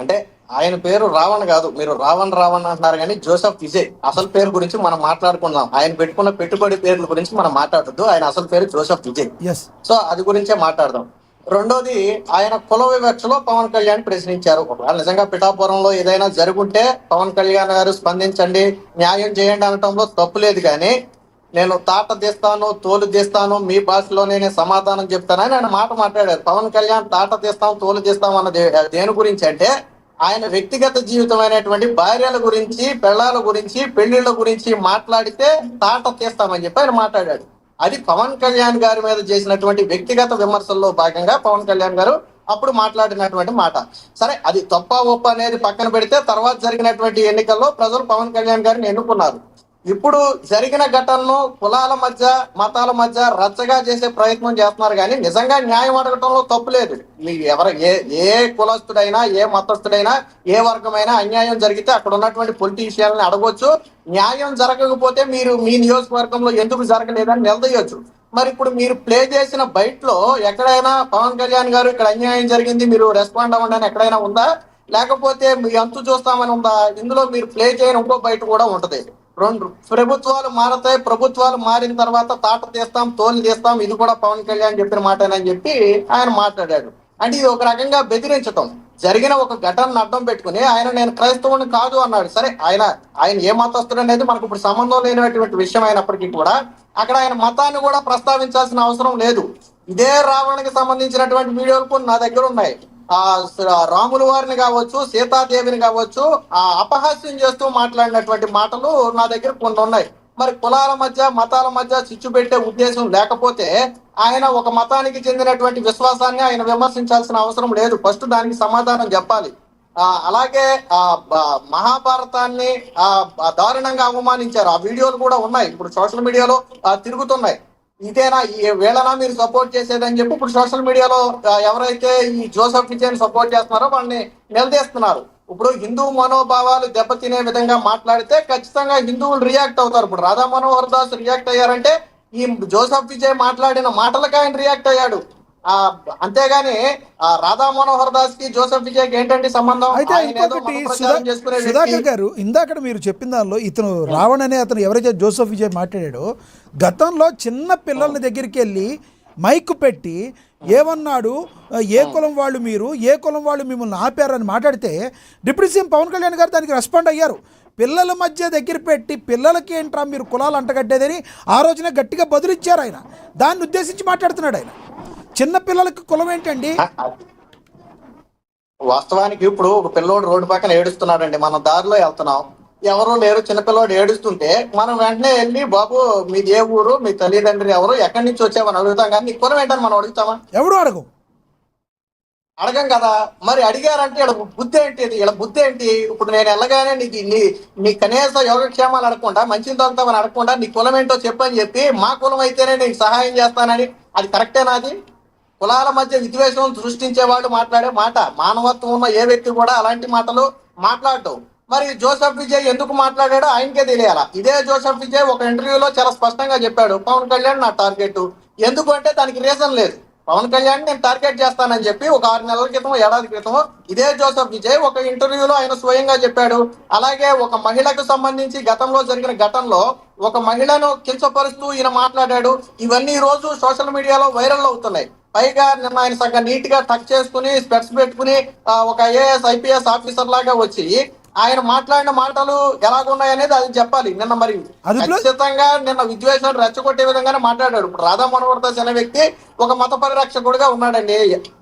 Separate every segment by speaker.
Speaker 1: అంటే ఆయన పేరు రావణ్ కాదు, మీరు రావణ్ రావణ్ అంటున్నారు కానీ జోసెఫ్ విజయ్ అసలు పేరు గురించి మనం మాట్లాడుకుందాం. ఆయన పెట్టుకున్న పెట్టుబడి పేర్ల గురించి మనం మాట్లాడద్దు. ఆయన అసలు పేరు జోసెఫ్ విజయ్.
Speaker 2: ఎస్.
Speaker 1: సో అది గురించే మాట్లాడదాం. రెండోది, ఆయన కుల వివక్షలో పవన్ కళ్యాణ్ ప్రశ్నించారు. ఒకవేళ నిజంగా పిఠాపురంలో ఏదైనా జరుగుంటే పవన్ కళ్యాణ్ గారు స్పందించండి, న్యాయం చేయండి అనటంలో తప్పు లేదు. కానీ నేను తాట తీస్తాను, తోలు తీస్తాను, మీ భాషలోనే నేను సమాధానం చెప్తానని ఆయన మాట మాట్లాడారు. పవన్ కళ్యాణ్ తాట తీస్తాం, తోలు తీస్తాం అన్నది దేని గురించి అంటే ఆయన వ్యక్తిగత జీవితమైనటువంటి భార్యల గురించి, పెళ్లాల గురించి, పెళ్లిళ్ళ గురించి మాట్లాడితే తాట తీస్తామని చెప్పి ఆయన మాట్లాడాడు. అది పవన్ కళ్యాణ్ గారి మీద చేసినటువంటి వ్యక్తిగత విమర్శల్లో భాగంగా పవన్ కళ్యాణ్ గారు అప్పుడు మాట్లాడినటువంటి మాట. సరే, అది తప్ప ఒప్ప అనేది పక్కన పెడితే తర్వాత జరిగినటువంటి ఎన్నికల్లో ప్రజలు పవన్ కళ్యాణ్ గారిని ఎన్నుకున్నారు. ఇప్పుడు జరిగిన ఘటనను కులాల మధ్య, మతాల మధ్య రచ్చగా చేసే ప్రయత్నం చేస్తున్నారు. కానీ నిజంగా న్యాయం అడగటంలో తప్పు లేదు. మీకు ఏ కులస్తుడైనా, ఏ మతస్థుడైనా, ఏ వర్గమైనా అన్యాయం జరిగితే అక్కడ ఉన్నటువంటి పొలిటీషియన్ని అడగొచ్చు. న్యాయం జరగకపోతే మీరు మీ నియోజకవర్గంలో ఎందుకు జరగలేదని నిలదీయొచ్చు. మరి ఇప్పుడు మీరు ప్లే చేసిన బయటలో ఎక్కడైనా పవన్ కళ్యాణ్ గారు ఇక్కడ అన్యాయం జరిగింది మీరు రెస్పాండ్ అవ్వండి అని ఎక్కడైనా ఉందా? లేకపోతే మీ అంతు చూస్తామని ఉందా? ఇందులో మీరు ప్లే చేయని ఇంకో బయట కూడా ఉంటది. రెండు ప్రభుత్వాలు మారతాయి, ప్రభుత్వాలు మారిన తర్వాత తాట తీస్తాం, తోలు తీస్తాం, ఇది కూడా పవన్ కళ్యాణ్ చెప్పిన మాటేనని చెప్పి ఆయన మాట్లాడాడు. అంటే ఇది ఒక రకంగా బెదిరించటం. జరిగిన ఒక ఘటనను అడ్డం పెట్టుకుని ఆయన నేను క్రైస్తవుని కాదు అన్నాడు. సరే, ఆయన ఏ మతస్థుడు అనేది మనకు ఇప్పుడు సంబంధం లేనటువంటి విషయం అయినప్పటికీ కూడా అక్కడ ఆయన మతాన్ని కూడా ప్రస్తావించాల్సిన అవసరం లేదు. ఇదే రావణ్కి సంబంధించినటువంటి వీడియోలు కొన్ని నా దగ్గర ఉన్నాయి. రాముల వారిని కావచ్చు, సీతాదేవిని కావచ్చు అపహాస్యం చేస్తూ మాట్లాడినటువంటి మాటలు నా దగ్గర కొన్ని ఉన్నాయి. మరి కులాల మధ్య, మతాల మధ్య చిచ్చు పెట్టే ఉద్దేశం లేకపోతే ఆయన ఒక మతానికి చెందినటువంటి విశ్వాసాన్ని ఆయన విమర్శించాల్సిన అవసరం లేదు. ఫస్ట్ దానికి సమాధానం చెప్పాలి. అలాగే మహాభారతాన్ని దారుణంగా అవమానించారు. ఆ వీడియోలు కూడా ఉన్నాయి, ఇప్పుడు సోషల్ మీడియాలో తిరుగుతున్నాయి. ఇదేనా వీళ్ళనా మీరు సపోర్ట్ చేసేదని చెప్పి ఇప్పుడు సోషల్ మీడియాలో ఎవరైతే ఈ జోసెఫ్ విజయ్ సపోర్ట్ చేస్తున్నారో వాళ్ళని నిలదీస్తున్నారు. ఇప్పుడు హిందూ మనోభావాలు దెబ్బతినే విధంగా మాట్లాడితే ఖచ్చితంగా హిందువులు రియాక్ట్ అవుతారు. ఇప్పుడు రాధా మనోహర్ దాస్ రియాక్ట్ అయ్యారంటే ఈ జోసెఫ్ విజయ్ మాట్లాడిన మాటలకు ఆయన రియాక్ట్ అయ్యాడు. అంతేగాని రాధా మనోహర్ దాస్ కి జోసెఫ్ విజయ్ కి ఏంటంటే సంబంధం?
Speaker 2: అయితే ఇంకొకటి సుధాకర్ గారు, ఇందాక మీరు చెప్పిన దానిలో ఇతను రావణ్ అనే అతను ఎవరైతే జోసెఫ్ విజయ్ మాట్లాడాడో గతంలో చిన్న పిల్లల దగ్గరికి వెళ్ళి మైక్ పెట్టి ఏమన్నాడు, ఏ కులం వాళ్ళు మీరు, ఏ కులం వాళ్ళు మిమ్మల్ని ఆపారని మాట్లాడితే డిప్యూటీ సీఎం పవన్ కళ్యాణ్ గారు దానికి రెస్పాండ్ అయ్యారు. పిల్లల మధ్య దగ్గర పెట్టి పిల్లలకి ఏంట్రా మీరు కులాలు అంటగట్టేదని ఆ రోజున గట్టిగా బదులిచ్చారు ఆయన. దాన్ని ఉద్దేశించి మాట్లాడుతున్నాడు ఆయన. చిన్న పిల్లలకి కులం ఏంటండి?
Speaker 1: వాస్తవానికి ఇప్పుడు ఒక పిల్లోడు రోడ్డు పక్కన ఏడుస్తున్నాడండి, మనం దారిలో వెళ్తున్నాం, ఎవరు లేరు, చిన్నపిల్లోడు ఏడుస్తుంటే మనం వెంటనే వెళ్ళి బాబు మీది ఏ ఊరు, మీ తల్లిదండ్రులు ఎవరు, ఎక్కడి నుంచి వచ్చామని అడుగుతాం. కానీ నీ కులం ఏంటని మనం అడుగుతామా?
Speaker 2: ఎవడు
Speaker 1: అడగం కదా. మరి అడిగారంటే ఇలా బుద్ధి ఏంటి? ఇలా బుద్ధి ఏంటి? ఇప్పుడు నేను వెళ్ళగానే నీ కనీస యోగక్షేమాలు అడగకుండా, మంచిని తగ్గుతామని అడగకుండా నీ కులం ఏంటో చెప్పని చెప్పి మా కులం అయితేనే నీకు సహాయం చేస్తానని, అది కరెక్టేనా? అది కులాల మధ్య విద్వేషం సృష్టించే వాళ్ళు మాట్లాడే మాట. మానవత్వం ఉన్న ఏ వ్యక్తి కూడా అలాంటి మాటలు మాట్లాడటం. మరి జోసెఫ్ విజయ్ ఎందుకు మాట్లాడాడో ఆయనకే తెలియాలా. ఇదే జోసెఫ్ విజయ్ ఒక ఇంటర్వ్యూలో చాలా స్పష్టంగా చెప్పాడు, పవన్ కళ్యాణ్ నా టార్గెట్. ఎందుకంటే దానికి రీజన్ లేదు. పవన్ కళ్యాణ్ నేను టార్గెట్ చేస్తానని చెప్పి ఒక 6 నెలల క్రితం, ఏడాది క్రితం ఇదే జోసెఫ్ విజయ్ ఒక ఇంటర్వ్యూలో ఆయన స్వయంగా చెప్పాడు. అలాగే ఒక మహిళకు సంబంధించి గతంలో జరిగిన ఘటనలో ఒక మహిళను కించపరుస్తూ ఈయన మాట్లాడాడు. ఇవన్నీ ఈ రోజు సోషల్ మీడియాలో వైరల్ అవుతున్నాయి. పైగా నిన్న ఆయన సగ నీట్ గా టక్ చేసుకుని స్పెట్స్ పెట్టుకుని ఒక ఐఏఎస్ ఐపీఎస్ ఆఫీసర్ లాగా వచ్చి ఆయన మాట్లాడిన మాటలు ఎలాగున్నాయనేది అది చెప్పాలి. నిన్న మరి ఖచ్చితంగా నిన్న విద్వేషాలు రెచ్చగొట్టే విధంగానే మాట్లాడాడు. ఇప్పుడు రాధా మనోహర్ దాస్ అనే వ్యక్తి ఒక మత పరిరక్షకుడుగా ఉన్నాడండి.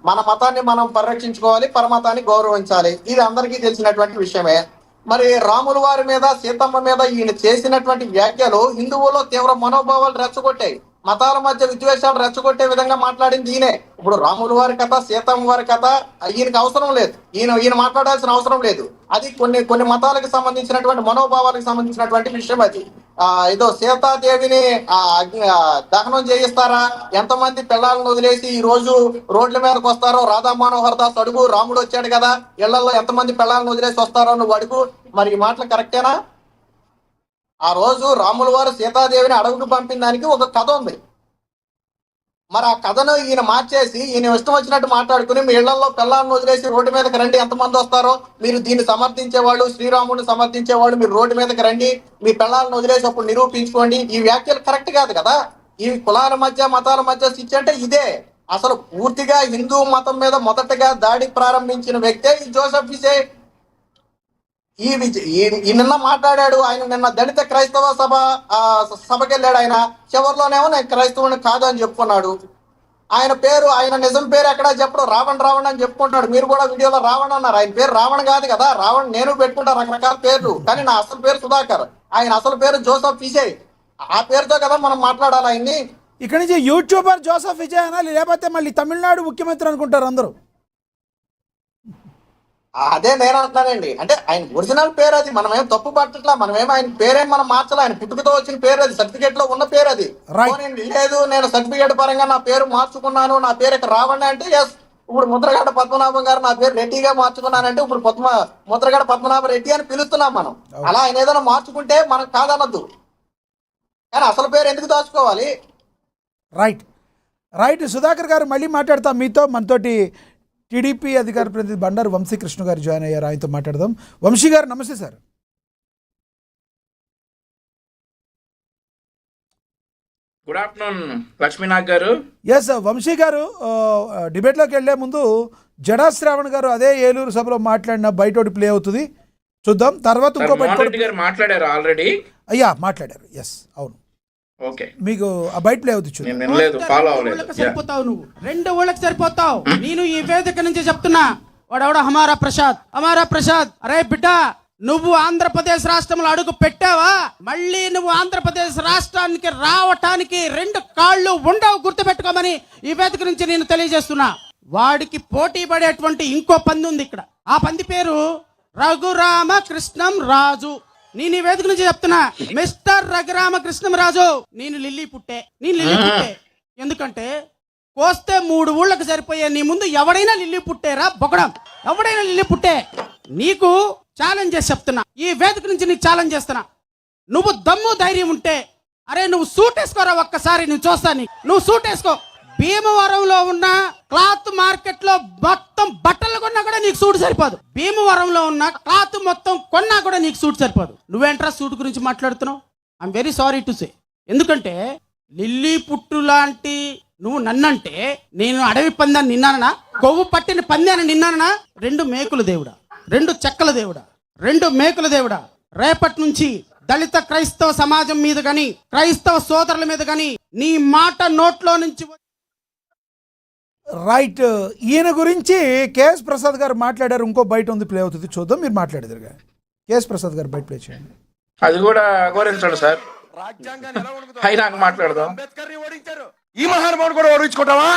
Speaker 1: మన మతాన్ని మనం పరిరక్షించుకోవాలి, పరమతాన్ని గౌరవించాలి, ఇది అందరికీ తెలిసినటువంటి విషయమే. మరి రాముల వారి మీద, సీతమ్మ మీద ఈయన చేసినటువంటి వ్యాఖ్యలు హిందువుల్లో తీవ్ర మనోభావాలు రెచ్చగొట్టాయి. మతాల మధ్య విద్వేషాలు రెచ్చగొట్టే విధంగా మాట్లాడింది ఈయనే. ఇప్పుడు రాముల వారి కథ, సీతమ్మ వారి కథ ఈయనకి అవసరం లేదు, ఈయన మాట్లాడాల్సిన అవసరం లేదు. అది కొన్ని మతాలకు సంబంధించినటువంటి మనోభావాలకు సంబంధించినటువంటి విషయం. అది ఏదో సీతాదేవిని దహనం చేయిస్తారా, ఎంతమంది పిల్లలను వదిలేసి ఈ రోజు రోడ్ల మీదకి వస్తారో రాధా మనోహర్ దాస్ అడుగు. రాముడు వచ్చాడు కదా, ఇళ్లలో ఎంతమంది పిల్లలను వదిలేసి వస్తారో నువ్వు అడుగు. మరి ఈ మాటలు కరెక్టేనా? ఆ రోజు రాముల వారు సీతాదేవిని అడవుకు పంపిన దానికి ఒక కథ ఉంది. మరి ఆ కథను ఈయన మార్చేసి ఈయన ఇష్టం వచ్చినట్టు మాట్లాడుకుని మీ ఇళ్లలో పిల్లలను వదిలేసి రోడ్డు మీదకి రండి, ఎంతమంది వస్తారో మీరు దీన్ని సమర్థించేవాళ్ళు, శ్రీరాముడిని సమర్థించేవాళ్ళు మీరు రోడ్డు మీదకి రండి, మీ పిల్లలను వదిలేసి అప్పుడు నిరూపించుకోండి. ఈ వ్యాఖ్యలు కరెక్ట్ కాదు కదా. ఈ కులాల మధ్య మతాల మధ్య స్విచ్ అంటే ఇదే. అసలు పూర్తిగా హిందూ మతం మీద మొదటగా దాడి ప్రారంభించిన వ్యక్తే ఈ జోసెఫ్ విజయ్. ఈ నిన్న మాట్లాడాడు ఆయన, నిన్న దళిత క్రైస్తవ సభకి వెళ్ళాడు ఆయన. చివరిలోనేమో నేను క్రైస్తవుని కాదు అని చెప్పుకున్నాడు. ఆయన పేరు, ఆయన నిజం పేరు ఎక్కడా చెప్పడు, రావణ్ అని చెప్పుకుంటాడు. మీరు కూడా వీడియోలో రావణ్ అన్నారు. ఆయన పేరు రావణ్ కాదు కదా. రావణ్ నేను పెట్టుకుంటా రకరకాల పేర్లు, కానీ నా అసలు పేరు సుధాకర్. ఆయన అసలు పేరు జోసెఫ్ విజయ్. ఆ పేరుతో కదా మనం మాట్లాడాలి ఆయన్ని.
Speaker 2: ఇక్కడి నుంచి యూట్యూబర్ జోసెఫ్ విజయ్ అనాలి, లేకపోతే మళ్ళీ తమిళనాడు ముఖ్యమంత్రి అనుకుంటారు అందరూ.
Speaker 1: అదే నేను అంటున్నానండి. అంటే ఆయన ఒరిజినల్ పేరు అది, మనం ఏం తప్పు పట్టట్లా, మనమేమో ఆయన పేరేం మనం మార్చాలి. ఆయన పుట్టుకతో వచ్చిన పేరు అది, సర్టిఫికేట్ లో ఉన్న పేరు అది. లేదు నేను సర్టిఫికేట్ పరంగా నా పేరు మార్చుకున్నాను, నా పేరు ఇక్కడ రావండి అంటే ఎస్. ఇప్పుడు ముద్రగడ పద్మనాభం గారు నా పేరు రెడ్డిగా మార్చుకున్నానంటే ఇప్పుడు ముద్రగడ పద్మనాభ రెడ్డి అని పిలుస్తున్నాం మనం. అలా ఆయన ఏదైనా మార్చుకుంటే మనం కాదనద్దు, కానీ అసలు పేరు ఎందుకు దాచుకోవాలి?
Speaker 2: రైట్ సుధాకర్ గారు, మళ్ళీ మాట్లాడతాం మీతో. మనతోటి టీడీపీ అధికార ప్రతినిధి బండారు వంశీకృష్ణ గారు జాయిన్ అయ్యారు, ఆయనతో మాట్లాడదాం. వంశీ గారు నమస్తే సార్.
Speaker 3: గుడ్ ఆఫ్టర్నూన్ లక్ష్మీనాథ్ గారు.
Speaker 2: ఎస్ వంశీ గారు, డిబేట్లోకి వెళ్లే ముందు జడా శ్రావణ్ గారు అదే ఏలూరు సభలో మాట్లాడిన బయటోటి ప్లే అవుతుంది, చూద్దాం. తర్వాత ఇంకో
Speaker 3: గారు మాట్లాడారు ఆల్రెడీ.
Speaker 2: అయ్యా మాట్లాడారు, ఎస్ అవును.
Speaker 3: ఓకే,
Speaker 2: మీకు ఆ బయట ప్లే అవుతుంది
Speaker 4: సరిపోతావు నువ్వు, 2 ఊళ్ళకి సరిపోతావు. నేను ఈ వేదిక నుంచి చెప్తున్నా, వాడెవడ హమారా ప్రసాద్, అరే బిడ్డ నువ్వు ఆంధ్రప్రదేశ్ రాష్ట్రంలో అడుగు పెట్టావా, మళ్ళీ నువ్వు ఆంధ్రప్రదేశ్ రాష్ట్రానికి రావటానికి 2 కాళ్ళు ఉండవు, గుర్తుపెట్టుకోమని ఈ వేదిక నుంచి నేను తెలియజేస్తున్నా. వాడికి పోటీ పడేటువంటి ఇంకో పంది ఉంది ఇక్కడ. ఆ పంది పేరు రఘురామ కృష్ణం రాజు. నేను ఈ వేదిక నుంచి చెప్తున్నా, మిస్టర్ రఘురామ కృష్ణం రాజు, నేను లిల్లీ పుట్టే. ఎందుకంటే కోస్తే 3 ఊళ్ళకి సరిపోయే నీ ముందు ఎవడైనా లిల్లీ పుట్టేరా బొగడం, ఎవడైనా లిల్లీ పుట్టే. నీకు ఛాలెంజ్ చేసి చెప్తున్నా, ఈ వేదిక నుంచి నీకు ఛాలెంజ్ చేస్తున్నా. నువ్వు దమ్ము ధైర్యం ఉంటే అరే నువ్వు సూట్ వేసుకోరా, ఒక్కసారి నువ్వు చూస్తా. నువ్వు సూట్ వేసుకో. భీమవరంలో ఉన్న క్లాత్ మార్కెట్ లో మొత్తం బట్టలు కొన్నా కూడా నీకు సూట్ సరిపోదు. భీమవరంలో ఉన్న క్లాత్ మొత్తం కొన్నా కూడా నీకు సూట్ సరిపోదు. నువ్వేంట్రా సూట్ గురించి మాట్లాడుతున్నావు? I'm very sorry to say. ఎందుకంటే లిల్లీ పుట్టు లాంటి నువ్వు నన్నంటే నేను అడవి పందాన్ని నిన్నానా, కొవ్వు పట్టిన పందాన్ని నిన్నానా? 2 మేకుల దేవుడా, 2 చెక్కల దేవుడా, 2 మేకుల దేవుడా, రేపటి నుంచి దళిత క్రైస్తవ సమాజం మీద గాని క్రైస్తవ సోదరుల మీద గాని నీ మాట నోట్లో నుంచి
Speaker 2: రైట్. ఈయన గురించి కేఎస్ ప్రసాద్ గారు మాట్లాడారు, ఇంకో బయట ఉంది ప్లే అవుతుంది, చూద్దాం. మీరు మాట్లాడేది కేఎస్ ప్రసాద్ గారు బయట ప్లే చేయండి.
Speaker 3: అది కూడా గౌరవించండి సార్. అయినాక మాట్లాడదాం.
Speaker 5: అంబేద్కర్ ఓడించారు, ఈ మహానుభావుడు కూడా ఓడించుకుంటావా?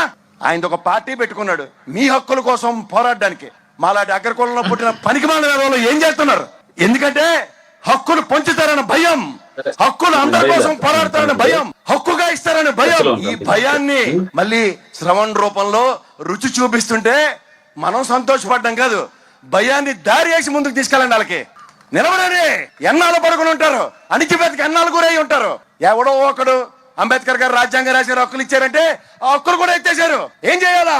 Speaker 5: ఆయన ఒక పార్టీ పెట్టుకున్నాడు మీ హక్కుల కోసం పోరాడడానికి. మాలాంటి అగ్రకులంలో పుట్టిన పనికిమాలిన వాళ్ళు ఏం చేస్తున్నారు? ఎందుకంటే హక్కులు పంచుతారన్న భయం, హక్కులు అందరి కోసం పోరాడతారని భయం, హక్కుగా ఇస్తారని భయం. ఈ భయాన్ని మళ్ళీ శ్రవణ్ రూపంలో రుచి చూపిస్తుంటే మనం సంతోషపడ్డం కాదు, భయాన్ని దారి వేసి ముందుకు తీసుకెళ్ళండి. వాళ్ళకి నిలబడని ఎన్నాళ్ళు పడుకుని ఉంటారు, అణిచివేతకి ఎన్నాళ్ళు గురై ఉంటారు. ఎవడో ఒకడు అంబేద్కర్ గారు రాజ్యాంగం రాసిన హక్కులు ఇచ్చారంటే ఆ హక్కులు కూడా ఎత్తేసారు. ఏం చేయాలా?